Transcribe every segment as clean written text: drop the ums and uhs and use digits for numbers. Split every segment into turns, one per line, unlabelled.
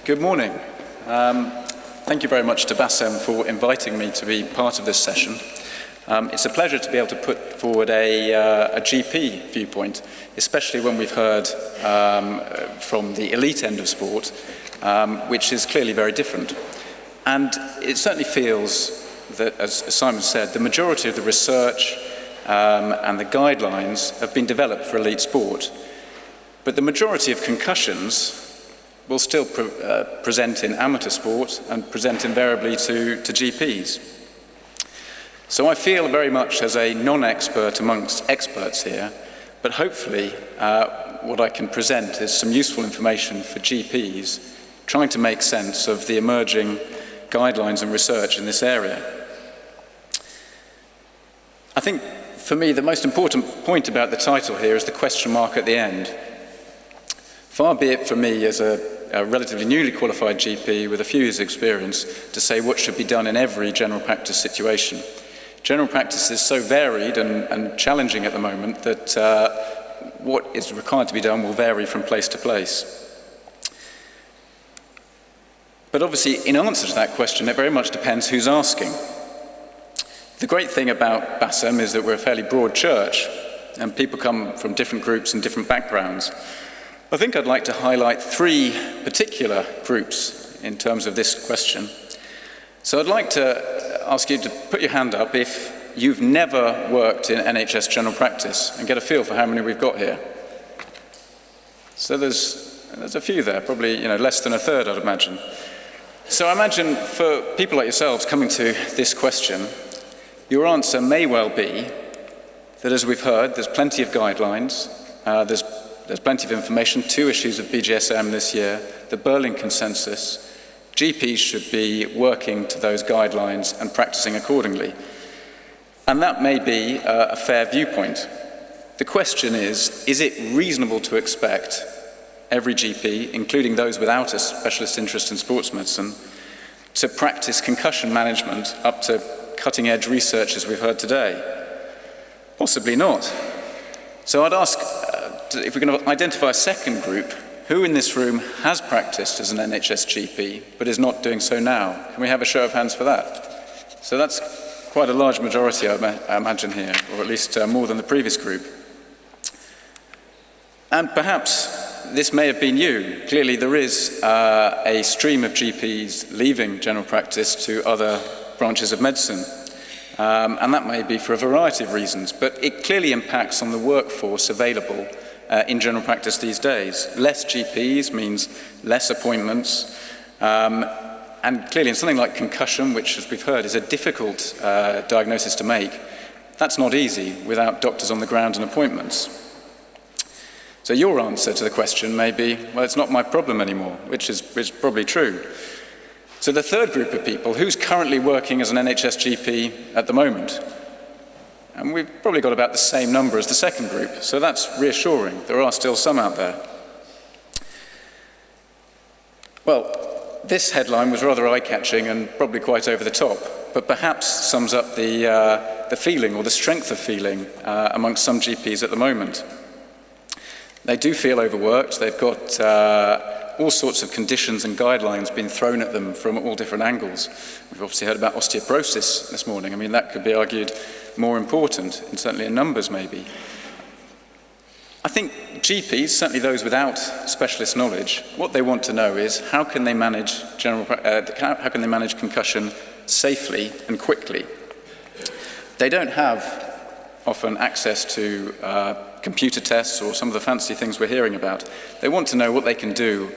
Good morning. Thank you very much to BASEM for inviting me to be part of this session. It's a pleasure to be able to put forward a GP viewpoint, especially when we've heard from the elite end of sport, which is clearly very different. And it certainly feels that, as Simon said, the majority of the research and the guidelines have been developed for elite sport. But the majority of concussions will still present in amateur sport and present invariably to GPs. So I feel very much as a non-expert amongst experts here, but hopefully what I can present is some useful information for GPs trying to make sense of the emerging guidelines and research in this area. I think for me the most important point about the title here is the question mark at the end. Far be it from me as a relatively newly qualified GP with a few years' experience to say what should be done in every general practice situation. General practice is so varied and challenging at the moment that what is required to be done will vary from place to place. But obviously, in answer to that question, it very much depends who's asking. The great thing about BASEM is that we're a fairly broad church, and people come from different groups and different backgrounds. I think I'd like to highlight three particular groups in terms of this question. So I'd like to ask you to put your hand up if you've never worked in NHS general practice and get a feel for how many we've got here. So there's a few there, probably less than a third, I'd imagine. So I imagine for people like yourselves coming to this question, your answer may well be that, as we've heard, there's plenty of guidelines, there's plenty of information, 2 issues of BGSM this year, the Berlin Consensus. GPs should be working to those guidelines and practicing accordingly. And that may be a fair viewpoint. The question is it reasonable to expect every GP, including those without a specialist interest in sports medicine, to practice concussion management up to cutting-edge research as we've heard today? Possibly not. So I'd ask, if we're going to identify a second group, who in this room has practiced as an NHS GP but is not doing so now? Can we have a show of hands for that? So that's quite a large majority, I imagine, here, or at least more than the previous group. And perhaps this may have been you. Clearly there is a stream of GPs leaving general practice to other branches of medicine. And that may be for a variety of reasons, but it clearly impacts on the workforce available in general practice these days. Less GPs means less appointments, and clearly in something like concussion, which, as we've heard, is a difficult diagnosis to make, that's not easy without doctors on the ground and appointments. So your answer to the question may be, well, it's not my problem anymore, which is probably true. So the third group of people, who's currently working as an NHS GP at the moment? And we've probably got about the same number as the second group, so that's reassuring. There are still some out there. Well, this headline was rather eye-catching and probably quite over the top, but perhaps sums up the feeling or the strength of feeling amongst some GPs at the moment. They do feel overworked. They've got all sorts of conditions and guidelines being thrown at them from all different angles. We've obviously heard about osteoporosis this morning. I mean, that could be argued more important, and certainly in numbers maybe. I think GPs, certainly those without specialist knowledge, what they want to know is how can they manage concussion safely and quickly. They don't have often access to computer tests or some of the fancy things we're hearing about. They want to know what they can do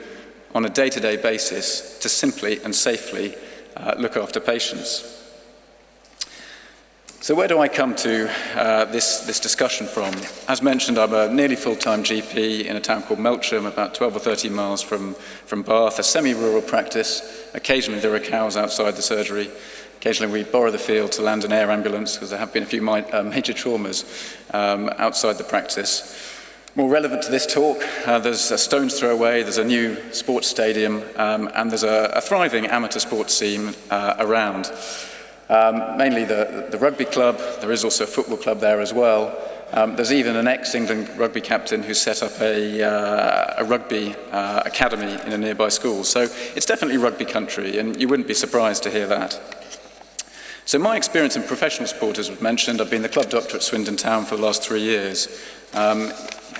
on a day-to-day basis to simply and safely look after patients. So where do I come to this discussion from? As mentioned, I'm a nearly full-time GP in a town called Melksham, about 12 or 13 miles from Bath, a semi-rural practice. Occasionally there are cows outside the surgery. Occasionally we borrow the field to land an air ambulance because there have been a few major traumas outside the practice. More relevant to this talk, there's a stone's throw away, there's a new sports stadium, and there's a thriving amateur sports scene around. Mainly the rugby club. There is also a football club there as well, There's even an ex-England rugby captain who set up a rugby academy in a nearby school. So it's definitely rugby country, and you wouldn't be surprised to hear that. So my experience in professional sport, as was mentioned, I've been the club doctor at Swindon Town for the last 3 years.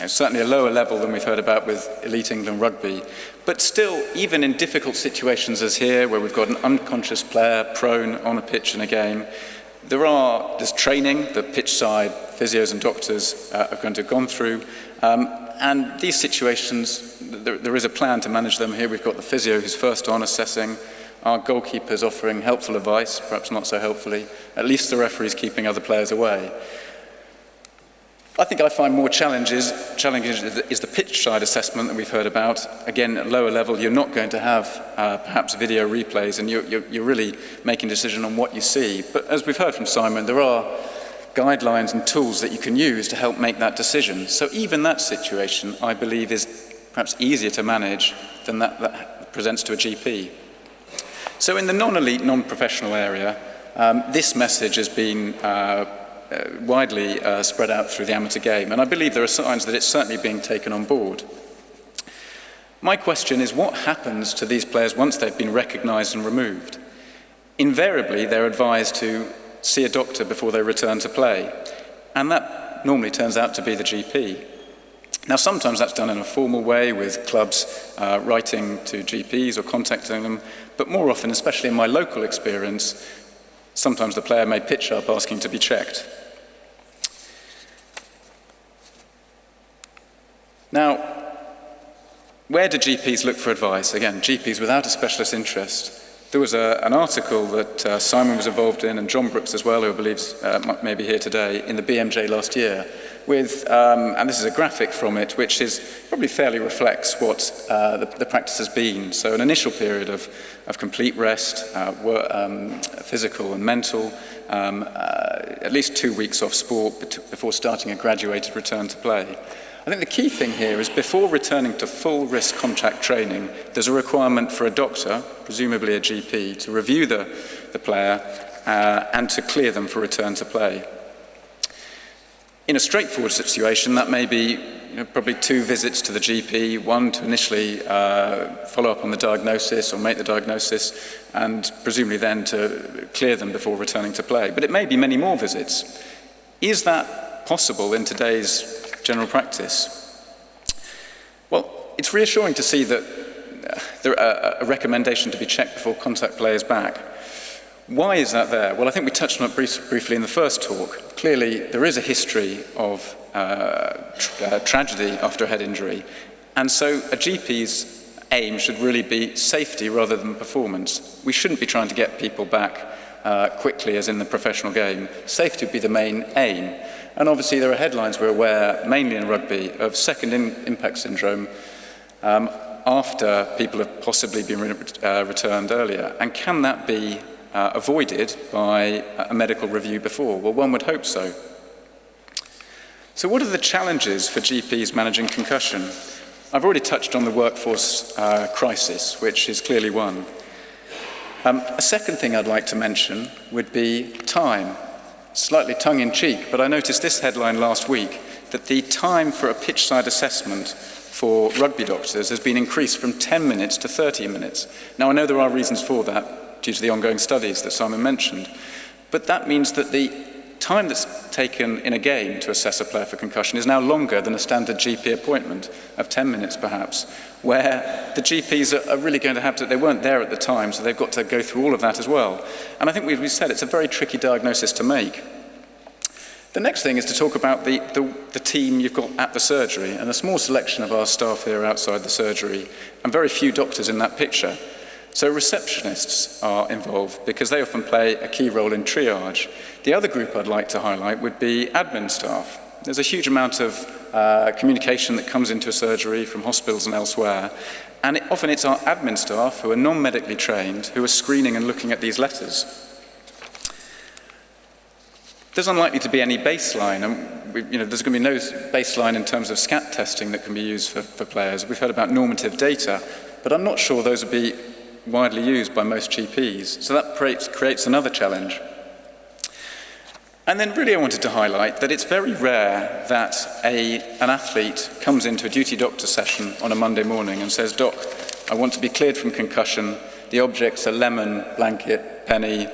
Certainly a lower level than we've heard about with elite England rugby. But still, even in difficult situations as here, where we've got an unconscious player prone on a pitch in a game, there's training that Pitchside physios and doctors are going to have gone through. And these situations, there is a plan to manage them. Here we've got the physio who's first on assessing, our goalkeepers offering helpful advice, perhaps not so helpfully, at least the referee's keeping other players away. I think I find more challenging is the pitch side assessment that we've heard about. Again, at lower level, you're not going to have perhaps video replays, and you're really making a decision on what you see. But as we've heard from Simon, there are guidelines and tools that you can use to help make that decision. So even that situation, I believe, is perhaps easier to manage than that presents to a GP. So in the non-elite, non-professional area, this message has been widely spread out through the amateur game, and I believe there are signs that it's certainly being taken on board. My question is, what happens to these players once they've been recognised and removed? Invariably, they're advised to see a doctor before they return to play, and that normally turns out to be the GP. Now, sometimes that's done in a formal way with clubs writing to GPs or contacting them, but more often, especially in my local experience, sometimes the player may pitch up asking to be checked. Now, where do GPs look for advice? Again, GPs without a specialist interest. There was an article that Simon was involved in, and John Brooks as well, who I believe may be here today, in the BMJ last year, with, and this is a graphic from it, which is probably fairly reflects what the practice has been. So an initial period of complete rest, physical and mental, at least 2 weeks off sport before starting a graduated return to play. I think the key thing here is before returning to full risk contact training, there's a requirement for a doctor, presumably a GP, to review the player and to clear them for return to play. In a straightforward situation, that may be probably 2 visits to the GP, one to initially follow up on the diagnosis or make the diagnosis, and presumably then to clear them before returning to play. But it may be many more visits. Is that possible in today's general practice? Well, it's reassuring to see that there a recommendation to be checked before contact play is back. Why is that there? Well, I think we touched on it briefly in the first talk. Clearly, there is a history of tragedy after a head injury, and so a GP's aim should really be safety rather than performance. We shouldn't be trying to get people back quickly as in the professional game. Safety would be the main aim. And obviously there are headlines, we're aware, mainly in rugby, of second impact syndrome after people have possibly been returned earlier. And can that be avoided by a medical review before? Well, one would hope so. So what are the challenges for GPs managing concussion? I've already touched on the workforce crisis, which is clearly one. A second thing I'd like to mention would be time. Slightly tongue-in-cheek, but I noticed this headline last week, that the time for a pitchside assessment for rugby doctors has been increased from 10 minutes to 30 minutes. Now, I know there are reasons for that, due to the ongoing studies that Simon mentioned, but that means that the time that's taken in a game to assess a player for concussion is now longer than a standard GP appointment of 10 minutes perhaps, where the GPs are really going to have to, they weren't there at the time, so they've got to go through all of that as well. And I think we said it's a very tricky diagnosis to make. The next thing is to talk about the team you've got at the surgery, and a small selection of our staff here outside the surgery, and very few doctors in that picture. So receptionists are involved because they often play a key role in triage. The other group I'd like to highlight would be admin staff. There's a huge amount of communication that comes into a surgery from hospitals and elsewhere, and often it's our admin staff who are non-medically trained who are screening and looking at these letters. There's unlikely to be any baseline, and there's going to be no baseline in terms of SCAT testing that can be used for players. We've heard about normative data, but I'm not sure those would be widely used by most GPs, so that creates another challenge. And then really I wanted to highlight that it's very rare that an athlete comes into a duty doctor session on a Monday morning and says, "Doc, I want to be cleared from concussion. The objects are lemon, blanket, penny,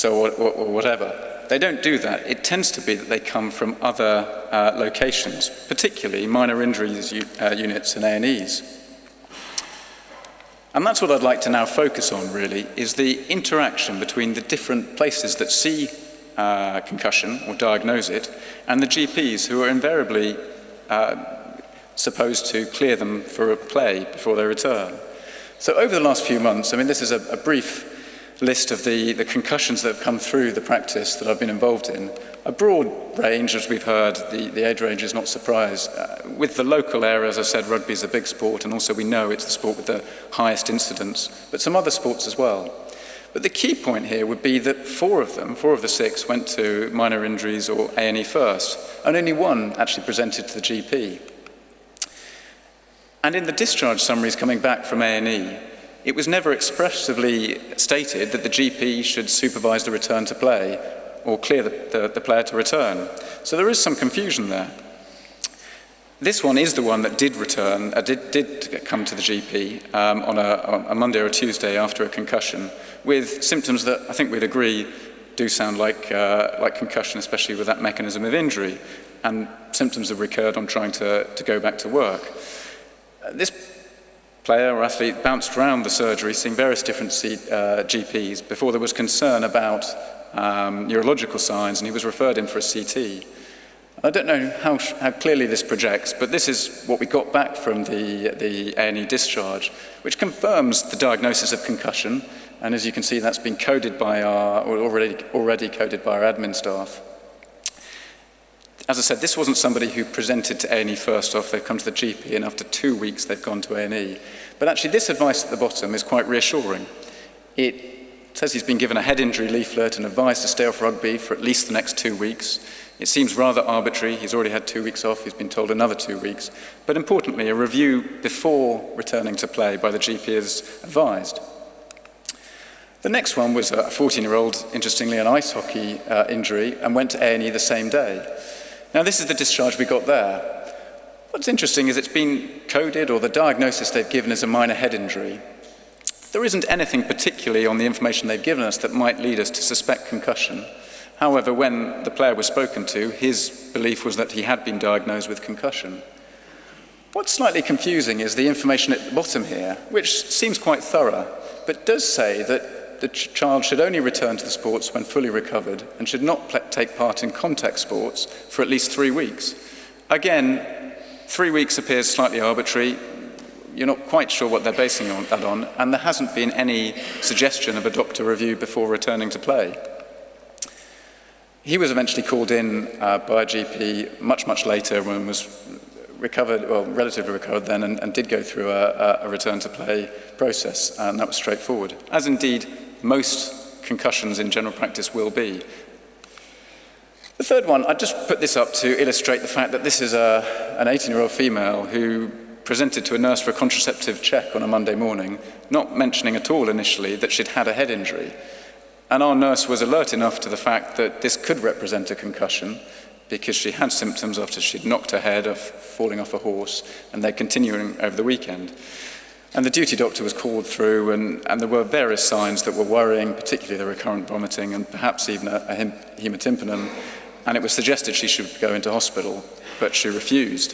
or whatever." They don't do that. It tends to be that they come from other locations, particularly minor injuries units and A&Es. And that's what I'd like to now focus on, really, is the interaction between the different places that see concussion or diagnose it, and the GPs who are invariably supposed to clear them for a play before they return. So over the last few months, I mean, this is a brief list of the concussions that have come through the practice that I've been involved in. A broad range, as we've heard, the age range is not surprised. With the local area, as I said, rugby is a big sport, and also we know it's the sport with the highest incidence, but some other sports as well. But the key point here would be that four of the six, went to minor injuries or A&E first, and only one actually presented to the GP. And in the discharge summaries coming back from A&E, it was never expressively stated that the GP should supervise the return to play or clear the player to return. So there is some confusion there. This one is the one that did return, did come to the GP on a Monday or a Tuesday after a concussion, with symptoms that I think we'd agree do sound like concussion, especially with that mechanism of injury, and symptoms have recurred on trying to go back to work. This player or athlete bounced around the surgery, seeing various different GPs before there was concern about neurological signs, and he was referred in for a CT. I don't know how clearly this projects, but this is what we got back from the A&E discharge, which confirms the diagnosis of concussion, and as you can see, that's been coded by already coded by our admin staff. As I said, this wasn't somebody who presented to A&E first off. They've come to the GP, and after 2 weeks, they've gone to A&E. But actually, this advice at the bottom is quite reassuring. It says he's been given a head injury leaflet and advised to stay off rugby for at least the next 2 weeks. It seems rather arbitrary. He's already had 2 weeks off. He's been told another 2 weeks. But importantly, a review before returning to play by the GP is advised. The next one was a 14-year-old, interestingly, an ice hockey injury, and went to A&E the same day. Now, this is the discharge we got there. What's interesting is it's been coded, or the diagnosis they've given is a minor head injury. There isn't anything particularly on the information they've given us that might lead us to suspect concussion. However, when the player was spoken to, his belief was that he had been diagnosed with concussion. What's slightly confusing is the information at the bottom here, which seems quite thorough, but does say that the child should only return to the sports when fully recovered and should not take part in contact sports for at least 3 weeks. Again, 3 weeks appears slightly arbitrary. You're not quite sure what they're basing that on, and there hasn't been any suggestion of a doctor review before returning to play. He was eventually called in by a GP much later when was recovered, well, relatively recovered then, and did go through a return to play process, and that was straightforward, as indeed most concussions in general practice will be. The third one, I just put this up to illustrate the fact that this is an 18-year-old female who presented to a nurse for a contraceptive check on a Monday morning, not mentioning at all initially that she'd had a head injury. And our nurse was alert enough to the fact that this could represent a concussion because she had symptoms after she'd knocked her head off falling off a horse, and they're continuing over the weekend. And the duty doctor was called through, and there were various signs that were worrying, particularly the recurrent vomiting and perhaps even a hematympanum, and it was suggested she should go into hospital, but she refused,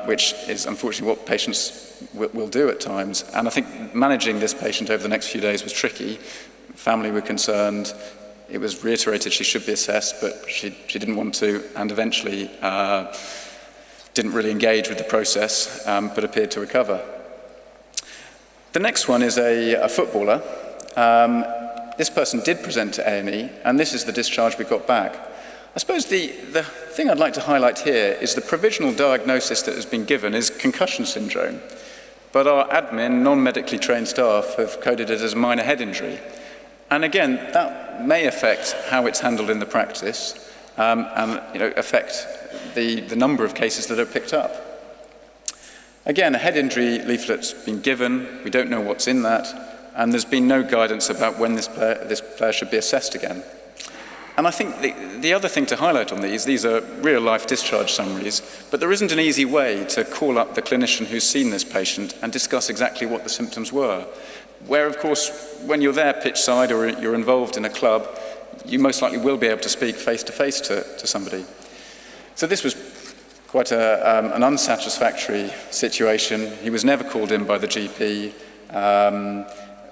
which is unfortunately what patients will do at times. And I think managing this patient over the next few days was tricky. Family were concerned. It was reiterated she should be assessed, but she didn't want to, and eventually didn't really engage with the process, but appeared to recover. The next one is a footballer. This person did present to A&E, and this is the discharge we got back. I suppose the thing I'd like to highlight here is the provisional diagnosis that has been given is concussion syndrome, but our admin, non-medically trained staff have coded it as minor head injury. And again, that may affect how it's handled in the practice, and affect the number of cases that are picked up. Again, a head injury leaflet's been given. We don't know what's in that, and there's been no guidance about when this player should be assessed again. And I think the other thing to highlight on these are real-life discharge summaries, but there isn't an easy way to call up the clinician who's seen this patient and discuss exactly what the symptoms were. Where, of course, when you're there pitchside or you're involved in a club, you most likely will be able to speak face-to-face to somebody. So this was quite an unsatisfactory situation. He was never called in by the GP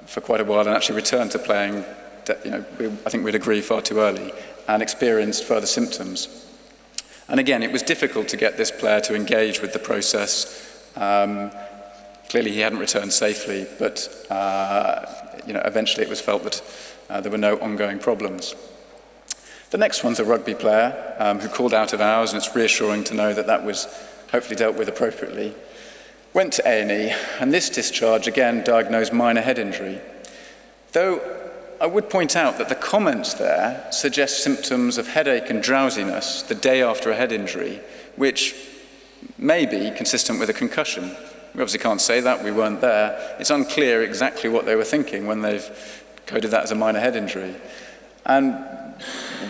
for quite a while and actually returned to playing, I think we'd agree, far too early, and experienced further symptoms. And again, it was difficult to get this player to engage with the process. Clearly he hadn't returned safely, but eventually it was felt that there were no ongoing problems. The next one's a rugby player who called out of hours, and it's reassuring to know that that was hopefully dealt with appropriately. Went to A&E, and this discharge again diagnosed minor head injury. Though I would point out that the comments there suggest symptoms of headache and drowsiness the day after a head injury, which may be consistent with a concussion. We obviously can't say that, we weren't there. It's unclear exactly what they were thinking when they've coded that as a minor head injury. And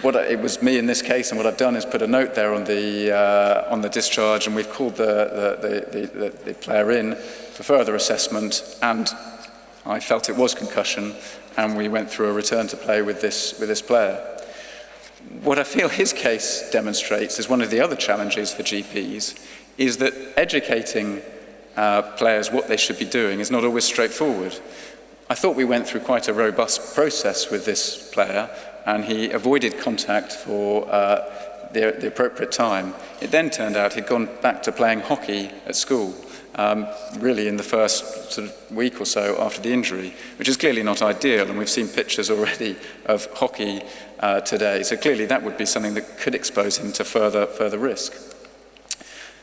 it was me in this case, and what I've done is put a note there on the discharge, and we've called the player in for further assessment, and I felt it was concussion, and we went through a return to play with this player. What I feel his case demonstrates is one of the other challenges for GPs is that educating players what they should be doing is not always straightforward. I thought we went through quite a robust process with this player, and he avoided contact for the appropriate time. It then turned out he'd gone back to playing hockey at school, really in the first sort of week or so after the injury, which is clearly not ideal, and we've seen pictures already of hockey today, so clearly that would be something that could expose him to further risk.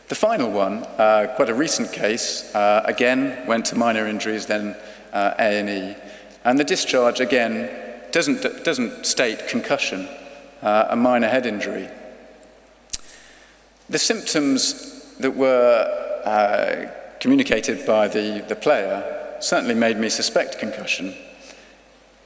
The final one, quite a recent case, again went to minor injuries, then A&E, and the discharge again doesn't state concussion, a minor head injury. The symptoms that were communicated by the player certainly made me suspect concussion.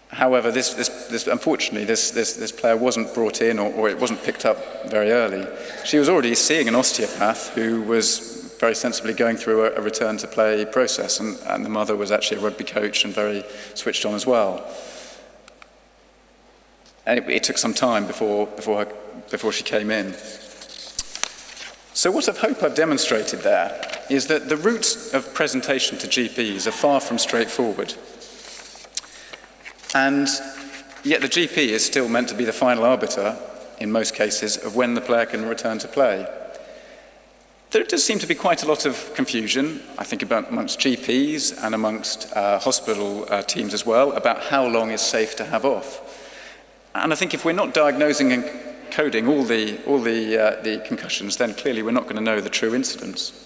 However, unfortunately, this player wasn't brought in, or it wasn't picked up very early. She was already seeing an osteopath who was very sensibly going through a return to play process, and the mother was actually a rugby coach and very switched on as well. And it took some time before she came in. So what I hope I've demonstrated there is that the routes of presentation to GPs are far from straightforward. And yet the GP is still meant to be the final arbiter, in most cases, of when the player can return to play. There does seem to be quite a lot of confusion, I think, amongst GPs and amongst hospital teams as well, about how long is safe to have off. And I think if we're not diagnosing and coding all the concussions, then clearly we're not going to know the true incidence.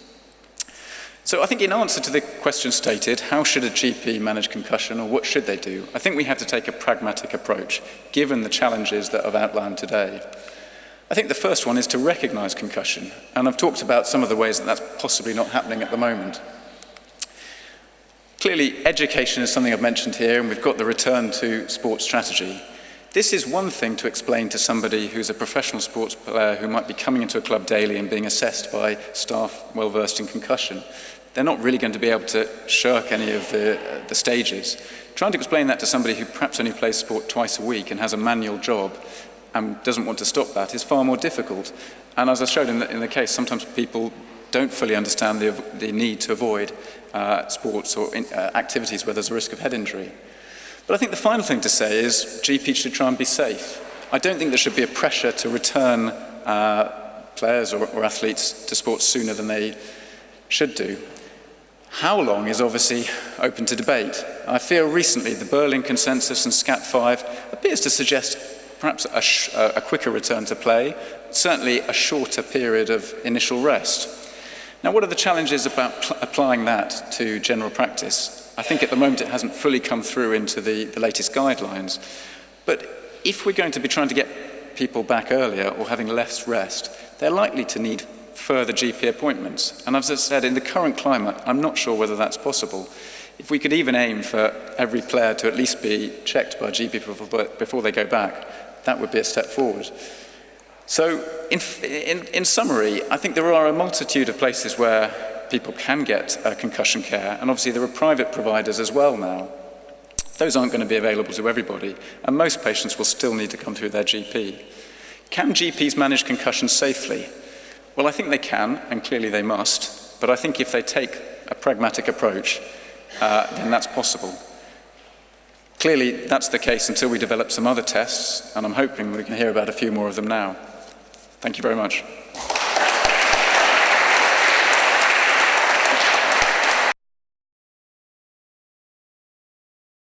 So I think in answer to the question stated, how should a GP manage concussion, or what should they do? I think we have to take a pragmatic approach, given the challenges that I've outlined today. I think the first one is to recognise concussion, and I've talked about some of the ways that that's possibly not happening at the moment. Clearly, education is something I've mentioned here, and we've got the return to sports strategy. This is one thing to explain to somebody who's a professional sports player who might be coming into a club daily and being assessed by staff well versed in concussion. They're not really going to be able to shirk any of the stages. Trying to explain that to somebody who perhaps only plays sport twice a week and has a manual job and doesn't want to stop that is far more difficult. And as I showed in the case, sometimes people don't fully understand the need to avoid sports or activities where there's a risk of head injury. But I think the final thing to say is GPs should try and be safe. I don't think there should be a pressure to return players or athletes to sports sooner than they should do. How long is obviously open to debate. I feel recently the Berlin Consensus and SCAT5 appears to suggest perhaps a quicker return to play, certainly a shorter period of initial rest. Now, what are the challenges about applying that to general practice? I think at the moment it hasn't fully come through into the latest guidelines. But if we're going to be trying to get people back earlier or having less rest, they're likely to need further GP appointments. And as I said, in the current climate, I'm not sure whether that's possible. If we could even aim for every player to at least be checked by a GP before they go back, that would be a step forward. So in summary, I think there are a multitude of places where people can get concussion care, and obviously there are private providers as well now. Those aren't going to be available to everybody, and most patients will still need to come through their GP. Can GPs manage concussion safely? Well, I think they can, and clearly they must, but I think if they take a pragmatic approach, then that's possible. Clearly, that's the case until we develop some other tests, and I'm hoping we can hear about a few more of them now. Thank you very much.